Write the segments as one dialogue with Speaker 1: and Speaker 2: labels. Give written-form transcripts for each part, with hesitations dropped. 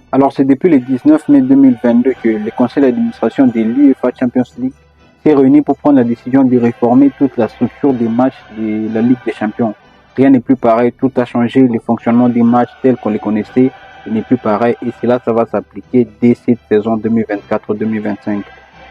Speaker 1: Alors, c'est depuis le 19 mai 2022 que le conseil d'administration de l'UEFA Champions League s'est réuni pour prendre la décision de réformer toute la structure des matchs de la Ligue des Champions. Rien n'est plus pareil, tout a changé, le fonctionnement des matchs tels qu'on les connaissait n'est plus pareil et cela, ça va s'appliquer dès cette saison 2024-2025.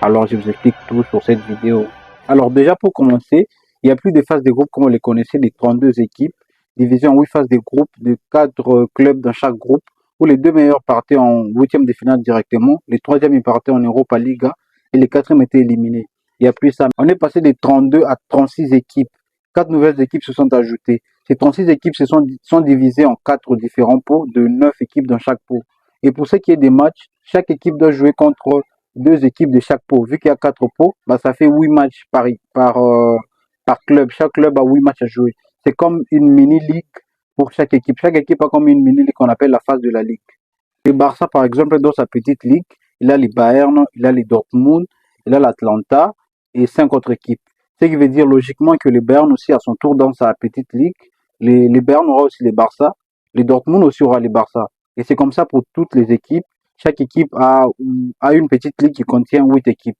Speaker 1: Alors, je vous explique tout sur cette vidéo. Alors, déjà pour commencer, il n'y a plus de phases de groupe comme on les connaissait, des 32 équipes, divisées en 8 phases de groupe, de 4 clubs dans chaque groupe, où les deux meilleurs partaient en huitième de finale directement, les troisièmes ils partaient en Europa Liga et les quatrièmes étaient éliminés. Il n'y a plus ça. On est passé de 32 à 36 équipes. 4 nouvelles équipes se sont ajoutées. Ces 36 équipes sont divisées en 4 différents pots, de 9 équipes dans chaque pot. Et pour ce qui est des matchs, chaque équipe doit jouer contre 2 équipes de chaque pot. Vu qu'il y a 4 pots, bah, ça fait 8 matchs par club. Chaque club a 8 matchs à jouer. C'est comme une mini-ligue pour chaque équipe. Chaque équipe a comme une mini-ligue qu'on appelle la phase de la ligue. Le Barça, par exemple, dans sa petite ligue, il a les Bayern, il a les Dortmund, il a l'Atlanta et 5 autres équipes. Ce qui veut dire logiquement que le Bayern aussi a son tour dans sa petite ligue. Les Bayern aura aussi les Barça, les Dortmund aussi aura les Barça. Et c'est comme ça pour toutes les équipes. Chaque équipe a une petite ligue qui contient 8 équipes.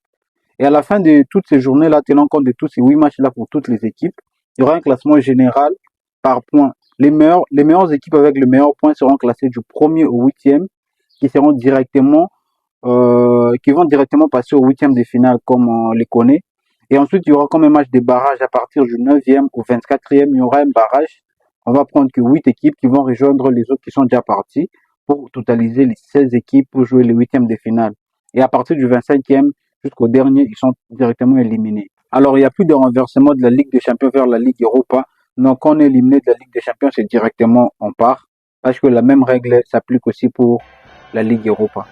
Speaker 1: Et à la fin de toutes ces journées-là, tenant compte de tous ces 8 matchs-là pour toutes les équipes, il y aura un classement général par points. Les meilleures équipes avec le meilleur point seront classées du premier au huitième, qui seront qui vont directement passer au huitième de finale comme on les connaît. Et ensuite, il y aura comme un match de barrage à partir du 9e au 24e. Il y aura un barrage. On va prendre que 8 équipes qui vont rejoindre les autres qui sont déjà partis pour totaliser les 16 équipes pour jouer les huitièmes de finale. Et à partir du 25e jusqu'au dernier, ils sont directement éliminés. Alors, il n'y a plus de renversement de la Ligue des Champions vers la Ligue Europa. Donc, quand on est éliminé de la Ligue des Champions, c'est directement on part. Parce que la même règle s'applique aussi pour la Ligue Europa.